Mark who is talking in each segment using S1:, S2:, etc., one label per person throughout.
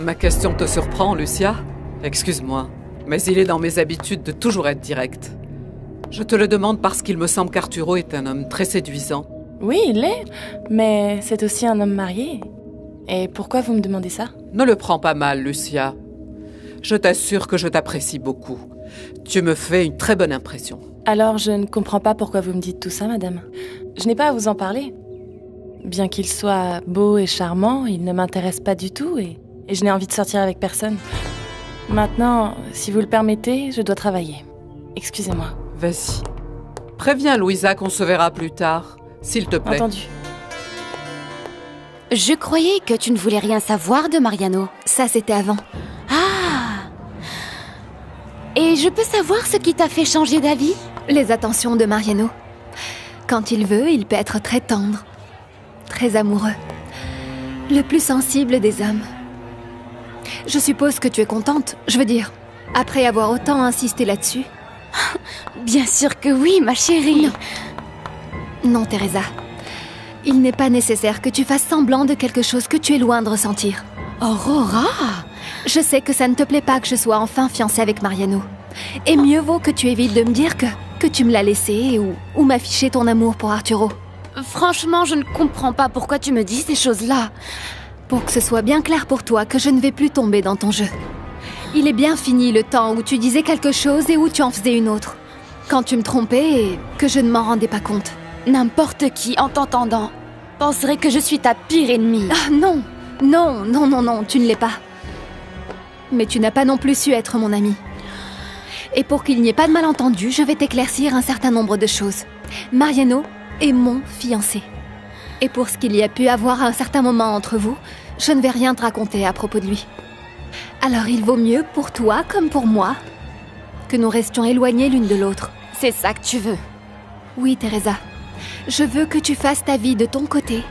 S1: Ma question te surprend, Lucia? Excuse-moi, mais il est dans mes habitudes de toujours être direct. Je te le demande parce qu'il me semble qu'Arturo est un homme très séduisant.
S2: Oui, il l'est, mais c'est aussi un homme marié. Et pourquoi vous me demandez ça?
S1: Ne le prends pas mal, Lucia. Je t'assure que je t'apprécie beaucoup. Tu me fais une très bonne impression.
S2: Alors, je ne comprends pas pourquoi vous me dites tout ça, madame. Je n'ai pas à vous en parler. Bien qu'il soit beau et charmant, il ne m'intéresse pas du tout et je n'ai envie de sortir avec personne. Maintenant, si vous le permettez, je dois travailler. Excusez-moi.
S1: Vas-y. Préviens Louisa qu'on se verra plus tard, s'il te plaît.
S2: Entendu.
S3: Je croyais que tu ne voulais rien savoir de Mariano.
S4: Ça, c'était avant.
S3: Ah! Et je peux savoir ce qui t'a fait changer d'avis?
S4: Les attentions de Mariano. Quand il veut, il peut être très tendre, très amoureux. Le plus sensible des hommes. Je suppose que tu es contente, je veux dire, après avoir autant insisté là-dessus.
S3: Bien sûr que oui, ma chérie.
S4: Non, Teresa. Il n'est pas nécessaire que tu fasses semblant de quelque chose que tu es loin de ressentir.
S3: Aurora!
S4: Je sais que ça ne te plaît pas que je sois enfin fiancée avec Mariano. Et mieux vaut que tu évites de me dire que tu me l'as laissé ou m'afficher ton amour pour Arturo.
S3: Franchement, je ne comprends pas pourquoi tu me dis ces choses-là.
S4: Pour que ce soit bien clair pour toi que je ne vais plus tomber dans ton jeu. Il est bien fini le temps où tu disais quelque chose et où tu en faisais une autre. Quand tu me trompais et que je ne m'en rendais pas compte.
S3: N'importe qui, en t'entendant, penserait que je suis ta pire ennemie.
S4: Ah non, non, non, non, non, tu ne l'es pas. Mais tu n'as pas non plus su être mon ami. Et pour qu'il n'y ait pas de malentendu, je vais t'éclaircir un certain nombre de choses. Mariano est mon fiancé. Et pour ce qu'il y a pu avoir à un certain moment entre vous, je ne vais rien te raconter à propos de lui. Alors il vaut mieux pour toi comme pour moi que nous restions éloignés l'une de l'autre.
S3: C'est ça que tu veux?
S4: Oui, Teresa. Je veux que tu fasses ta vie de ton côté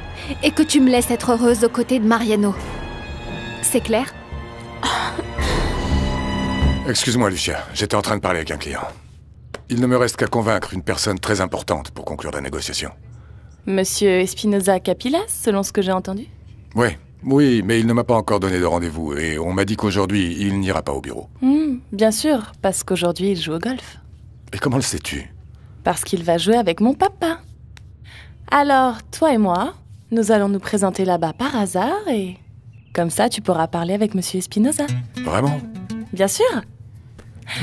S4: et que tu me laisses être heureuse aux côtés de Mariano. C'est clair?
S5: Excuse-moi, Lucia. J'étais en train de parler avec un client. Il ne me reste qu'à convaincre une personne très importante pour conclure la négociation.
S2: Monsieur Espinosa Capilas, selon ce que j'ai entendu?
S5: Oui, mais il ne m'a pas encore donné de rendez-vous et on m'a dit qu'aujourd'hui, il n'ira pas au bureau.
S2: Bien sûr, parce qu'aujourd'hui, il joue au golf.
S5: Et comment le sais-tu?
S2: Parce qu'il va jouer avec mon papa. Alors, toi et moi, nous allons nous présenter là-bas par hasard et... Comme ça, tu pourras parler avec Monsieur Espinosa.
S5: Vraiment?
S2: Bien sûr.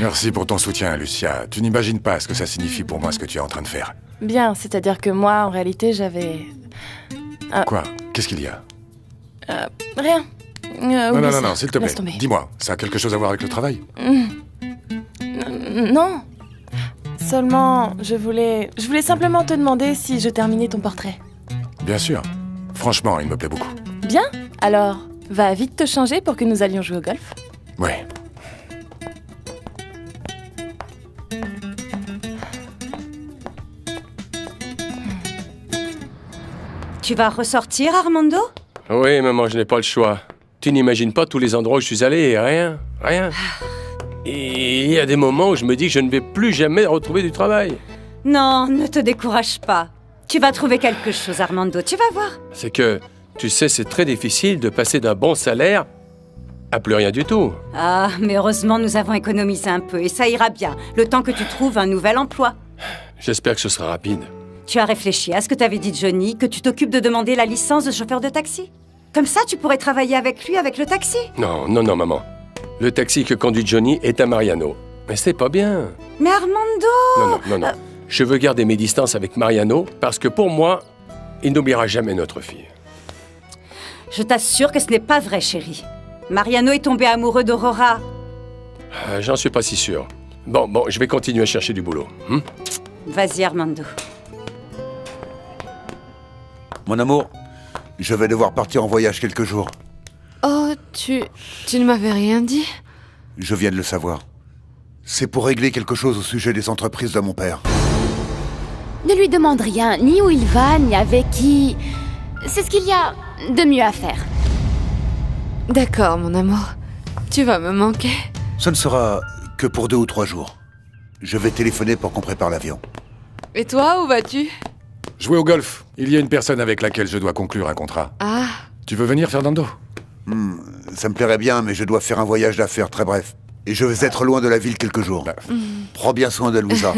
S5: Merci pour ton soutien, Lucia. Tu n'imagines pas ce que ça signifie pour moi ce que tu es en train de faire.
S2: Bien, c'est-à-dire que moi, en réalité, j'avais...
S5: Quoi? Qu'est-ce qu'il y a?
S2: Rien.
S5: Non, s'il te plaît.
S2: Laisse tomber.
S5: Dis-moi, ça a quelque chose à voir avec le travail?
S2: Non. Seulement, je voulais simplement te demander si je terminais ton portrait.
S5: Bien sûr. Franchement, il me plaît beaucoup.
S2: Bien. Alors, va vite te changer pour que nous allions jouer au golf.
S5: Ouais.
S6: Tu vas ressortir, Armando?
S7: Oui, maman, je n'ai pas le choix. Tu n'imagines pas tous les endroits où je suis allé et rien. Et il y a des moments où je me dis que je ne vais plus jamais retrouver du travail.
S6: Non, ne te décourage pas. Tu vas trouver quelque chose, Armando, tu vas voir.
S7: C'est que, tu sais, c'est très difficile de passer d'un bon salaire à plus rien du tout.
S6: Ah, mais heureusement, nous avons économisé un peu et ça ira bien, le temps que tu trouves un nouvel emploi.
S7: J'espère que ce sera rapide.
S6: Tu as réfléchi à ce que t'avais dit Johnny, que tu t'occupes de demander la licence de chauffeur de taxi? Comme ça, tu pourrais travailler avec lui, avec le taxi.
S7: Non, maman. Le taxi que conduit Johnny est à Mariano. Mais c'est pas bien.
S6: Mais Armando!
S7: Non. Je veux garder mes distances avec Mariano parce que pour moi, il n'oubliera jamais notre fille.
S6: Je t'assure que ce n'est pas vrai, chérie. Mariano est tombé amoureux d'Aurora.
S7: J'en suis pas si sûr. Bon, je vais continuer à chercher du boulot.
S6: Vas-y, Armando.
S8: Mon amour, je vais devoir partir en voyage quelques jours.
S9: Oh, tu ne m'avais rien dit?
S8: Je viens de le savoir. C'est pour régler quelque chose au sujet des entreprises de mon père.
S3: Ne lui demande rien, ni où il va, ni avec qui. C'est ce qu'il y a de mieux à faire.
S9: D'accord, mon amour. Tu vas me manquer.
S8: Ce ne sera que pour 2 ou 3 jours. Je vais téléphoner pour qu'on prépare l'avion.
S9: Et toi, où vas-tu?
S5: Jouer au golf. Il y a une personne avec laquelle je dois conclure un contrat.
S9: Ah.
S5: Tu veux venir, Fernando?
S8: ça me plairait bien, mais je dois faire un voyage d'affaires très bref. Et je vais être loin de la ville quelques jours. Prends bien soin de Louisa.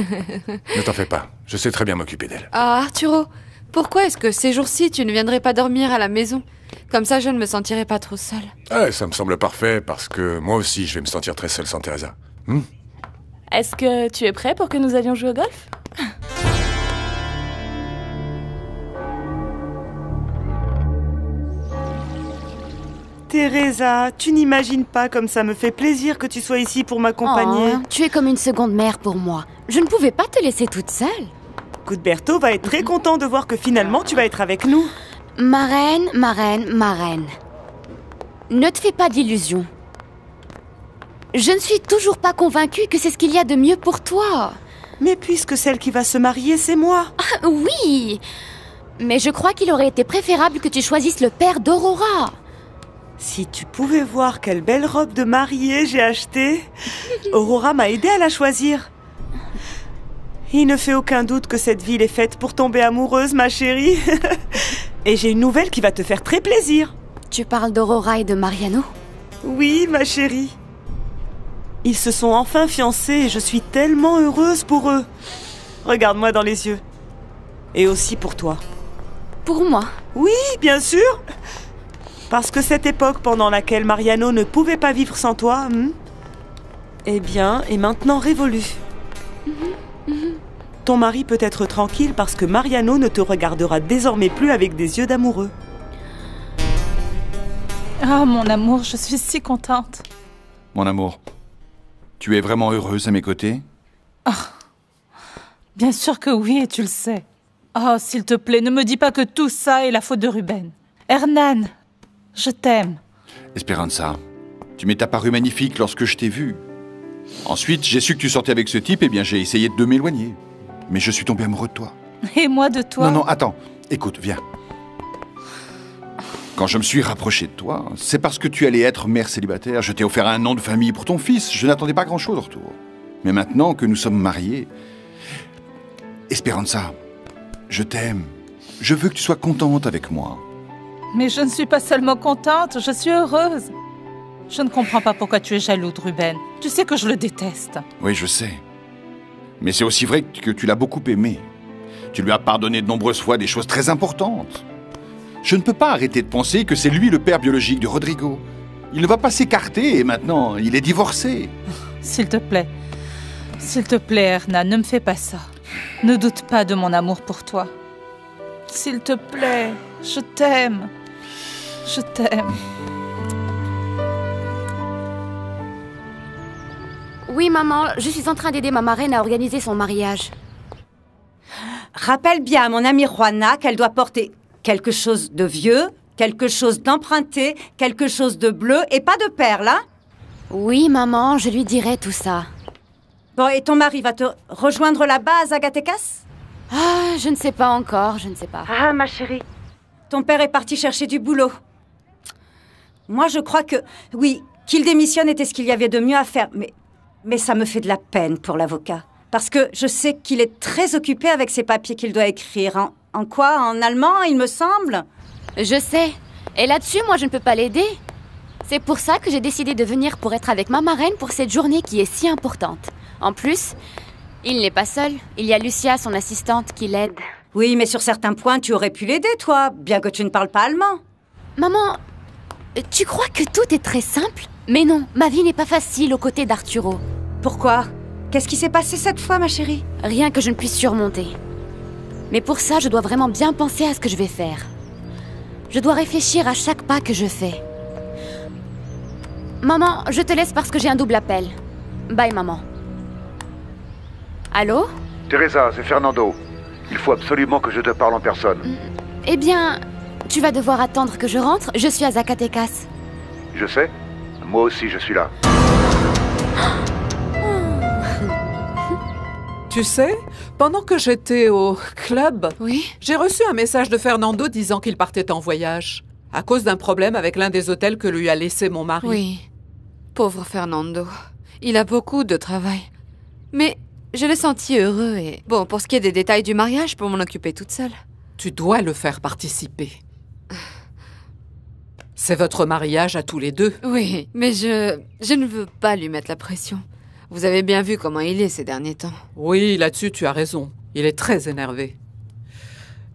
S5: Ne t'en fais pas, je sais très bien m'occuper d'elle.
S9: Ah, Arturo, pourquoi est-ce que ces jours-ci, tu ne viendrais pas dormir à la maison? Comme ça, je ne me sentirais pas trop seule.
S5: Ouais, ça me semble parfait, parce que moi aussi, je vais me sentir très seul sans Teresa.
S2: Est-ce que tu es prêt pour que nous allions jouer au golf?
S10: Teresa, tu n'imagines pas comme ça me fait plaisir que tu sois ici pour m'accompagner.
S3: Oh, tu es comme une seconde mère pour moi. Je ne pouvais pas te laisser toute seule.
S10: Cuthberto va être très content de voir que finalement tu vas être avec nous.
S3: Ma reine, ma reine, ma reine. Ne te fais pas d'illusions. Je ne suis toujours pas convaincue que c'est ce qu'il y a de mieux pour toi.
S10: Mais puisque celle qui va se marier, c'est moi.
S3: Ah, oui, mais je crois qu'il aurait été préférable que tu choisisses le père d'Aurora.
S10: Si tu pouvais voir quelle belle robe de mariée j'ai achetée. Aurora m'a aidée à la choisir. Il ne fait aucun doute que cette ville est faite pour tomber amoureuse, ma chérie. Et j'ai une nouvelle qui va te faire très plaisir.
S3: Tu parles d'Aurora et de Mariano?
S10: Oui, ma chérie. Ils se sont enfin fiancés et je suis tellement heureuse pour eux. Regarde-moi dans les yeux. Et aussi pour toi.
S3: Pour moi?
S10: Oui, bien sûr. Parce que cette époque pendant laquelle Mariano ne pouvait pas vivre sans toi, eh bien, est maintenant révolue. Ton mari peut être tranquille parce que Mariano ne te regardera désormais plus avec des yeux d'amoureux.
S11: Ah, mon amour, je suis si contente.
S12: Mon amour, tu es vraiment heureuse à mes côtés?
S11: Bien sûr que oui, et tu le sais. Oh, s'il te plaît, ne me dis pas que tout ça est la faute de Ruben. Hernan, je t'aime.
S12: Esperanza, tu m'es apparu magnifique lorsque je t'ai vue. Ensuite, j'ai su que tu sortais avec ce type, et bien j'ai essayé de m'éloigner. Mais je suis tombé amoureux de toi.
S11: Et moi de toi?
S12: Non, attends. Écoute, viens. Quand je me suis rapproché de toi, c'est parce que tu allais être mère célibataire. Je t'ai offert un nom de famille pour ton fils. Je n'attendais pas grand-chose en retour. Mais maintenant que nous sommes mariés... Esperanza, je t'aime. Je veux que tu sois contente avec moi.
S11: Mais je ne suis pas seulement contente, je suis heureuse. Je ne comprends pas pourquoi tu es jaloux de Ruben. Tu sais que je le déteste.
S12: Oui, je sais. Mais c'est aussi vrai que tu l'as beaucoup aimé. Tu lui as pardonné de nombreuses fois des choses très importantes. Je ne peux pas arrêter de penser que c'est lui le père biologique de Rodrigo. Il ne va pas s'écarter et maintenant, il est divorcé.
S11: S'il te plaît, Hernan, ne me fais pas ça. Ne doute pas de mon amour pour toi. S'il te plaît, je t'aime. Je t'aime.
S3: Oui, maman, je suis en train d'aider ma marraine à organiser son mariage.
S6: Rappelle bien à mon amie Juana qu'elle doit porter quelque chose de vieux, quelque chose d'emprunté, quelque chose de bleu et pas de perles, hein?
S3: Oui, maman, je lui dirai tout ça.
S6: Bon, et ton mari va te rejoindre là-bas à Zacatecas?
S3: Ah, je ne sais pas encore, je ne sais pas.
S6: Ah, ma chérie, ton père est parti chercher du boulot. Moi, je crois que, oui, qu'il démissionne était ce qu'il y avait de mieux à faire, mais ça me fait de la peine pour l'avocat. Parce que je sais qu'il est très occupé avec ses papiers qu'il doit écrire. En quoi? En allemand, il me semble?
S3: Je sais. Et là-dessus, moi, je ne peux pas l'aider. C'est pour ça que j'ai décidé de venir pour être avec ma marraine pour cette journée qui est si importante. En plus, il n'est pas seul. Il y a Lucia, son assistante, qui l'aide.
S6: Oui, mais sur certains points, tu aurais pu l'aider, toi, bien que tu ne parles pas allemand.
S3: Maman, tu crois que tout est très simple? Mais non, ma vie n'est pas facile aux côtés d'Arturo.
S6: Pourquoi? Qu'est-ce qui s'est passé cette fois, ma chérie?
S3: Rien que je ne puisse surmonter. Mais pour ça, je dois vraiment bien penser à ce que je vais faire. Je dois réfléchir à chaque pas que je fais. Maman, je te laisse parce que j'ai un double appel. Bye, maman. Allô?
S8: Teresa, c'est Fernando. Il faut absolument que je te parle en personne.
S3: Eh bien, tu vas devoir attendre que je rentre. Je suis à Zacatecas.
S8: Je sais. Moi aussi, je suis là.
S1: Tu sais, pendant que j'étais au club, j'ai reçu un message de Fernando disant qu'il partait en voyage, à cause d'un problème avec l'un des hôtels que lui a laissé mon mari.
S9: Oui, pauvre Fernando. Il a beaucoup de travail. Mais je l'ai senti heureux et... Bon, pour ce qui est des détails du mariage, je peux m'en occuper toute seule.
S1: Tu dois le faire participer. C'est votre mariage à tous les deux.
S9: Oui, mais je ne veux pas lui mettre la pression. Vous avez bien vu comment il est ces derniers temps.
S1: Oui, là-dessus, tu as raison. Il est très énervé.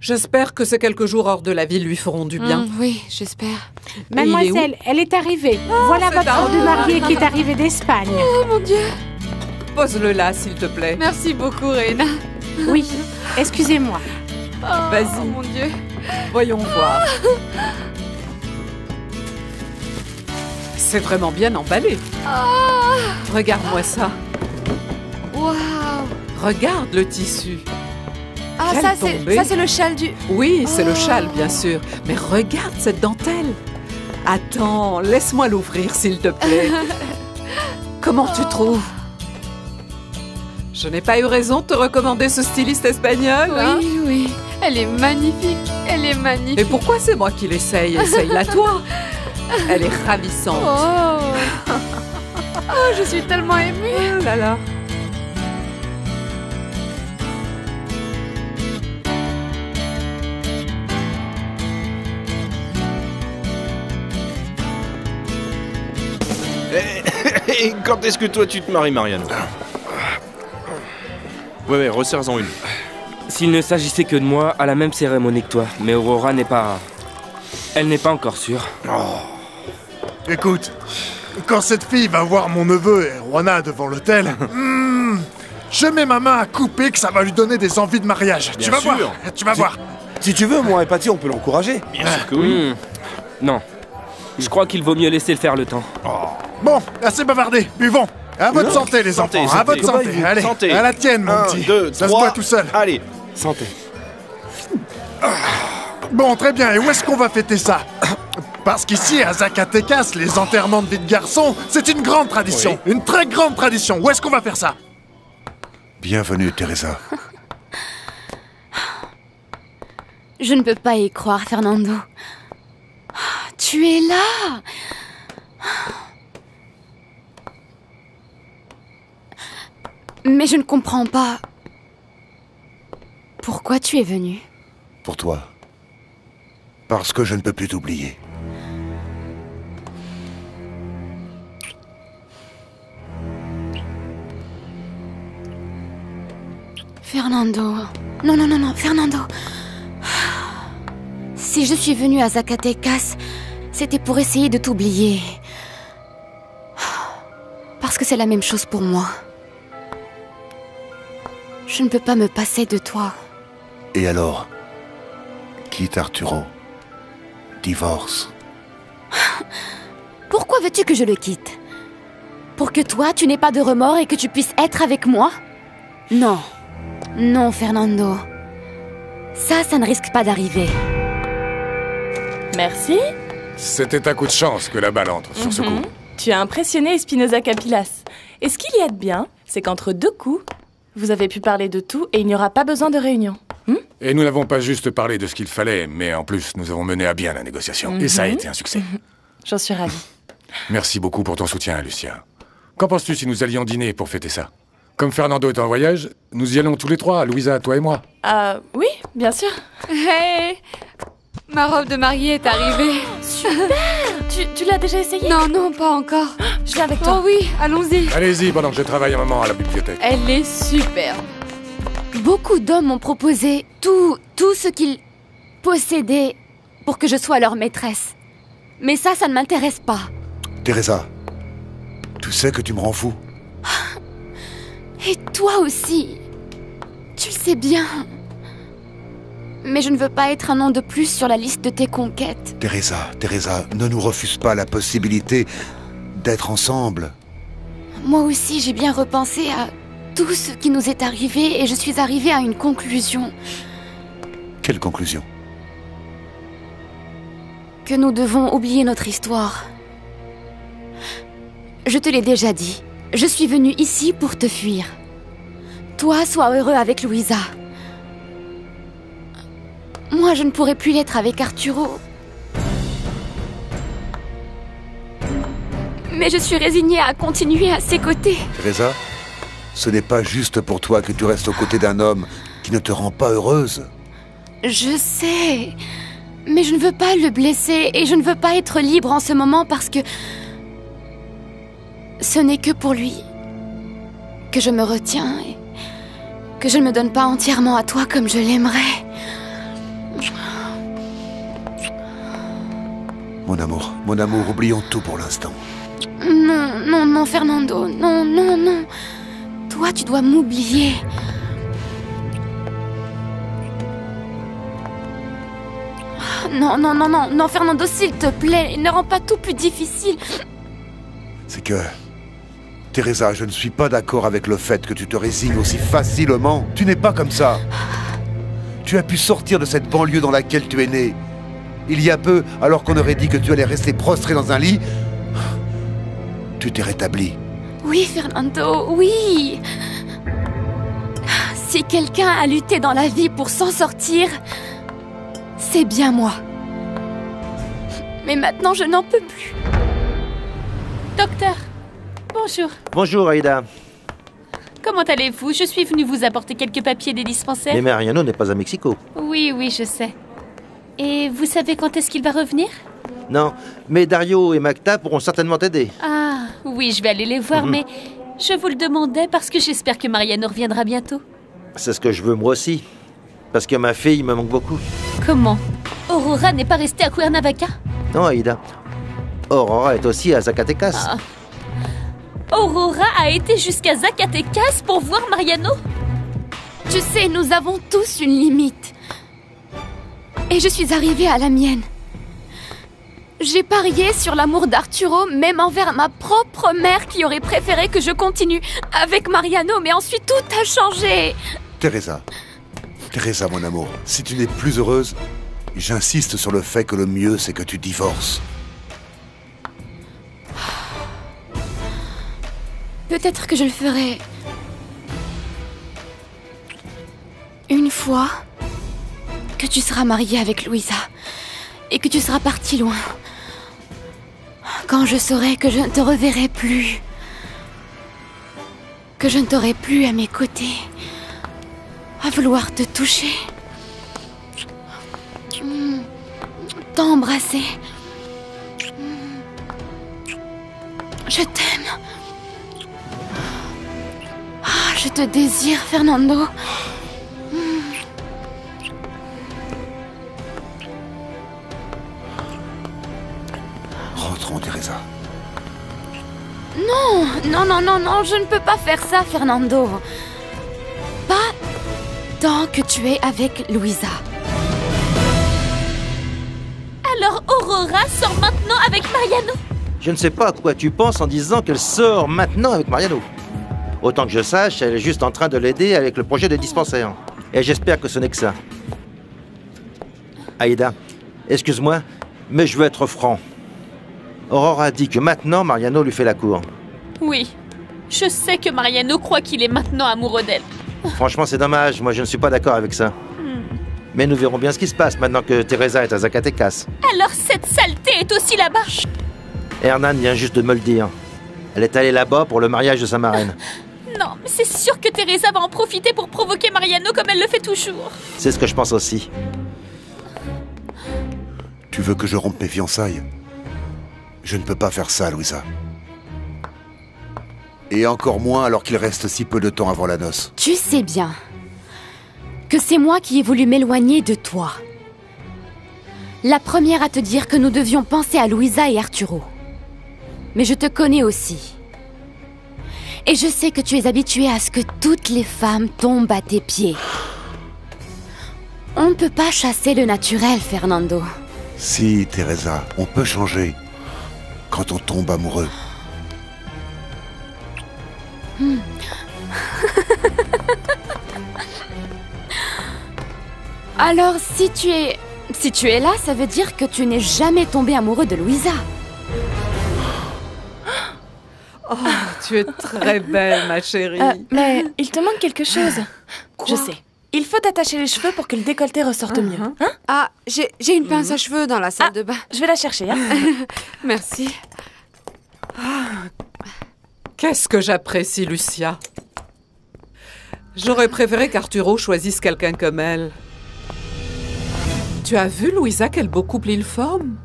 S1: J'espère que ces quelques jours hors de la ville lui feront du bien.
S9: Oui, j'espère.
S13: Mademoiselle, elle est arrivée. Voilà votre robe de mariée qui est arrivée d'Espagne.
S9: Oh mon Dieu!
S1: Pose-le là, s'il te plaît.
S9: Merci beaucoup, Reina.
S13: Oui, excusez-moi.
S1: Vas-y.
S9: Oh mon Dieu.
S1: Voyons voir. C'est vraiment bien emballé. Regarde-moi ça.
S9: Waouh!
S1: Regarde le tissu.
S9: Ah,
S1: Quelle
S9: ça c'est le châle du...
S1: Oui, c'est le châle, bien sûr. Mais regarde cette dentelle. Attends, laisse-moi l'ouvrir, s'il te plaît. Comment tu trouves? Je n'ai pas eu raison de te recommander ce styliste espagnol, hein?
S9: Oui, oui. Elle est magnifique. Elle est magnifique.
S1: Et pourquoi c'est moi qui l'essaye? Essaye-la toi. Elle est ravissante.
S9: Oh. Oh, je suis tellement émue.
S1: Oh là là.
S14: Et quand est-ce que toi tu te maries, Mariano? Ouais, resserre-en une.
S15: S'il ne s'agissait que de moi, à la même cérémonie que toi. Mais Aurora n'est pas... Elle n'est pas encore sûre.
S16: Oh. Écoute, quand cette fille va voir mon neveu et Juana devant l'hôtel, je mets ma main à couper que ça va lui donner des envies de mariage.
S14: Bien
S16: tu vas
S14: sûr.
S16: voir, tu vas voir.
S17: Si tu veux, moi et Patty, on peut l'encourager.
S14: Bien sûr que oui.
S15: Non. Je crois qu'il vaut mieux laisser le faire le temps.
S16: Bon, assez bavardé, buvons. À votre santé, les enfants, à votre santé. Allez,
S14: santé.
S16: à la tienne, mon petit.
S14: 2,
S16: ça
S14: 3.
S16: se boit tout seul.
S14: Allez.
S17: Santé.
S16: Bon, très bien, et où est-ce qu'on va fêter ça? Parce qu'ici, à Zacatecas, les enterrements de vie de garçons, c'est une grande tradition. Oui. Une très grande tradition. Où est-ce qu'on va faire ça?
S8: Bienvenue, Teresa.
S3: Je ne peux pas y croire, Fernando. Tu es là! Mais je ne comprends pas. Pourquoi tu es venu?
S8: Pour toi. Parce que je ne peux plus t'oublier.
S3: Fernando. Non, non, non, non, Fernando. Si je suis venue à Zacatecas, c'était pour essayer de t'oublier. Parce que c'est la même chose pour moi. Je ne peux pas me passer de toi.
S8: Et alors? Quitte Arturo. Divorce.
S3: Pourquoi veux-tu que je le quitte? Pour que toi, tu n'aies pas de remords et que tu puisses être avec moi? Non. Non, Fernando. Ça ne risque pas d'arriver.
S2: Merci.
S5: C'était un coup de chance que la balle entre sur ce coup.
S2: Tu as impressionné Espinosa Capillas. Et ce qu'il y a de bien, c'est qu'entre deux coups, vous avez pu parler de tout et il n'y aura pas besoin de réunion.
S5: Et nous n'avons pas juste parlé de ce qu'il fallait, mais en plus, nous avons mené à bien la négociation. Et ça a été un succès.
S2: J'en suis ravie.
S5: Merci beaucoup pour ton soutien, Lucia. Qu'en penses-tu si nous allions dîner pour fêter ça? Comme Fernando est en voyage, nous y allons tous les trois, Louisa, toi et moi.
S2: Oui, bien sûr.
S9: Hey! Ma robe de mariée est arrivée.
S2: Super! Tu l'as déjà essayée?
S9: Non, non, pas encore.
S2: Je viens avec toi.
S9: Oh oui, allons-y.
S5: Allez-y, pendant que je travaille un moment à la bibliothèque.
S9: Elle est superbe.
S3: Beaucoup d'hommes m'ont proposé tout ce qu'ils possédaient pour que je sois leur maîtresse. Mais ça ne m'intéresse pas.
S8: Teresa, tu sais que tu me rends fou.
S3: Et toi aussi. Tu le sais bien. Mais je ne veux pas être un nom de plus sur la liste de tes conquêtes.
S8: Teresa, ne nous refuse pas la possibilité d'être ensemble.
S3: Moi aussi, j'ai bien repensé à tout ce qui nous est arrivé et je suis arrivée à une conclusion.
S8: Quelle conclusion?
S3: Que nous devons oublier notre histoire. Je te l'ai déjà dit. Je suis venue ici pour te fuir. Toi, sois heureux avec Louisa. Moi, je ne pourrai plus l'être avec Arturo. Mais je suis résignée à continuer à ses côtés.
S8: Teresa, ce n'est pas juste pour toi que tu restes aux côtés d'un homme qui ne te rend pas heureuse.
S3: Je sais. Mais je ne veux pas le blesser et je ne veux pas être libre en ce moment parce que... Ce n'est que pour lui que je me retiens et que je ne me donne pas entièrement à toi comme je l'aimerais.
S8: Mon amour, oublions tout pour l'instant.
S3: Non, non, non, Fernando, non, non, non. Toi, tu dois m'oublier. Non, non, non, non, non, Fernando, s'il te plaît, ne rends pas tout plus difficile.
S8: C'est que... Teresa, je ne suis pas d'accord avec le fait que tu te résignes aussi facilement. Tu n'es pas comme ça. Tu as pu sortir de cette banlieue dans laquelle tu es né. Il y a peu, alors qu'on aurait dit que tu allais rester prostré dans un lit, tu t'es rétabli.
S3: Oui, Fernando, oui. Si quelqu'un a lutté dans la vie pour s'en sortir, c'est bien moi. Mais maintenant, je n'en peux plus.
S13: Docteur, bonjour.
S18: Bonjour, Aïda.
S13: Comment allez-vous? Je suis venue vous apporter quelques papiers des dispensaires.
S18: Mais Mariano n'est pas à Mexico.
S13: Oui, oui, je sais. Et vous savez quand est-ce qu'il va revenir?
S18: Non, mais Dario et Magda pourront certainement t'aider.
S13: Ah, oui, je vais aller les voir, mais je vous le demandais parce que j'espère que Mariano reviendra bientôt.
S18: C'est ce que je veux moi aussi. Parce que ma fille me manque beaucoup.
S13: Comment? Aurora n'est pas restée à Cuernavaca?
S18: Non, Aïda. Aurora est aussi à Zacatecas.
S13: Ah. Aurora a été jusqu'à Zacatecas pour voir Mariano?
S3: Tu sais, nous avons tous une limite. Et je suis arrivée à la mienne. J'ai parié sur l'amour d'Arturo, même envers ma propre mère qui aurait préféré que je continue avec Mariano, mais ensuite tout a changé.
S8: Teresa, mon amour, si tu n'es plus heureuse, j'insiste sur le fait que le mieux, c'est que tu divorces.
S3: Peut-être que je le ferai une fois que tu seras mariée avec Louisa et que tu seras partie loin. Quand je saurai que je ne te reverrai plus, que je ne t'aurai plus à mes côtés, à vouloir te toucher, t'embrasser. Je t'aime. Ah, je te désire, Fernando.
S8: Rentrons, Teresa.
S3: Non, non, non, non, non, je ne peux pas faire ça, Fernando. Pas tant que tu es avec Louisa.
S13: Alors Aurora sort maintenant avec Mariano?
S18: Je ne sais pas à quoi tu penses en disant qu'elle sort maintenant avec Mariano. Autant que je sache, elle est juste en train de l'aider avec le projet de dispensaire. Et j'espère que ce n'est que ça. Aïda, excuse-moi, mais je veux être franc. Aurora a dit que maintenant, Mariano lui fait la cour.
S13: Oui, je sais que Mariano croit qu'il est maintenant amoureux d'elle.
S18: Franchement, c'est dommage, moi je ne suis pas d'accord avec ça. Mais nous verrons bien ce qui se passe maintenant que Teresa est à Zacatecas.
S13: Alors cette saleté est aussi là-bas?
S18: Hernan vient juste de me le dire. Elle est allée là-bas pour le mariage de sa marraine.
S13: Non, mais c'est sûr que Teresa va en profiter pour provoquer Mariano comme elle le fait toujours.
S18: C'est ce que je pense aussi.
S8: Tu veux que je rompe mes fiançailles? Je ne peux pas faire ça, Louisa. Et encore moins alors qu'il reste si peu de temps avant la noce.
S3: Tu sais bien que c'est moi qui ai voulu m'éloigner de toi. La première à te dire que nous devions penser à Louisa et Arturo. Mais je te connais aussi. Et je sais que tu es habitué à ce que toutes les femmes tombent à tes pieds. On ne peut pas chasser le naturel, Fernando.
S8: Si, Teresa, on peut changer. Quand on tombe amoureux.
S3: Alors, si tu es là, ça veut dire que tu n'es jamais tombé amoureux de Louisa.
S1: Oh, tu es très belle, ma chérie.
S2: Mais il te manque quelque chose. Je sais. Il faut t'attacher les cheveux pour que le décolleté ressorte mieux. Hein?
S9: Ah, j'ai une pince à cheveux dans la salle de bain.
S2: Je vais la chercher. Hein?
S9: Merci.
S1: Qu'est-ce que j'apprécie Lucia. J'aurais préféré qu'Arturo choisisse quelqu'un comme elle. tu as vu, Louisa, quel beau couple ils forment?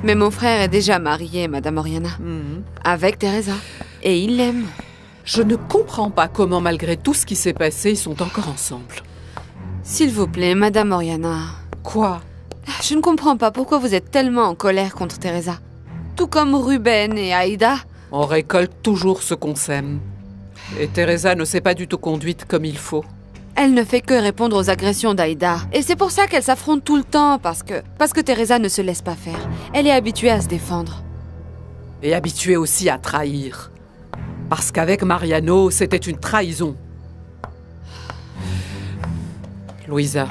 S9: Mais mon frère est déjà marié, Madame Oriana, avec Teresa. Et il l'aime.
S1: Je ne comprends pas comment, malgré tout ce qui s'est passé, ils sont encore ensemble.
S9: S'il vous plaît, Madame Oriana.
S1: Quoi?
S9: Je ne comprends pas pourquoi vous êtes tellement en colère contre Teresa. Tout comme Ruben et Aïda.
S1: On récolte toujours ce qu'on sème. Et Teresa ne s'est pas du tout conduite comme il faut.
S9: Elle ne fait que répondre aux agressions d'Aïda. Et c'est pour ça qu'elle s'affronte tout le temps, parce que Teresa ne se laisse pas faire. Elle est habituée à se défendre.
S1: Et habituée aussi à trahir. Parce qu'avec Mariano, c'était une trahison. Louisa,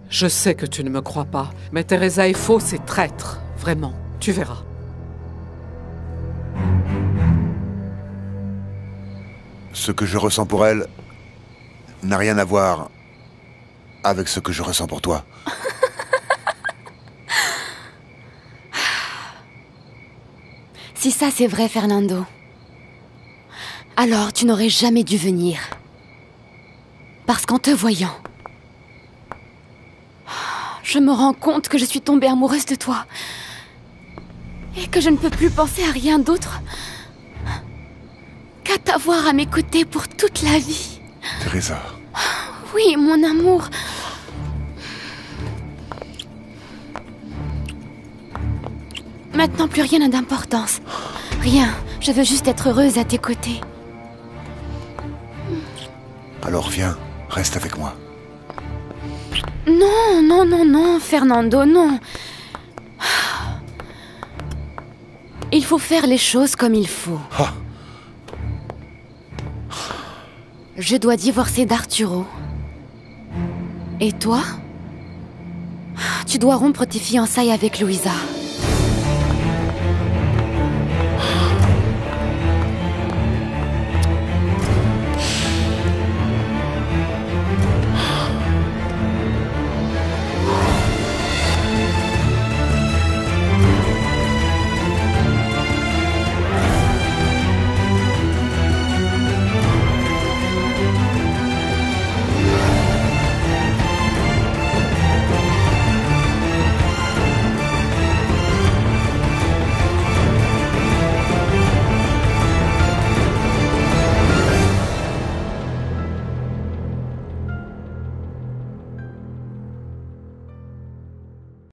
S1: je sais que tu ne me crois pas, mais Teresa est fausse et traître. Vraiment, tu verras.
S8: Ce que je ressens pour elle n'a rien à voir avec ce que je ressens pour toi.
S3: Si ça c'est vrai, Fernando, alors tu n'aurais jamais dû venir. Parce qu'en te voyant, je me rends compte que je suis tombée amoureuse de toi. Et que je ne peux plus penser à rien d'autre qu'à t'avoir à mes côtés pour toute la vie.
S8: Teresa.
S3: Oui, mon amour. Maintenant, plus rien n'a d'importance. Rien. Je veux juste être heureuse à tes côtés.
S8: Alors viens, reste avec moi.
S3: Non, non, non, non, Fernando, non. Il faut faire les choses comme il faut.
S8: Ah.
S3: Je dois divorcer d'Arturo. Et toi? Tu dois rompre tes fiançailles avec Louisa.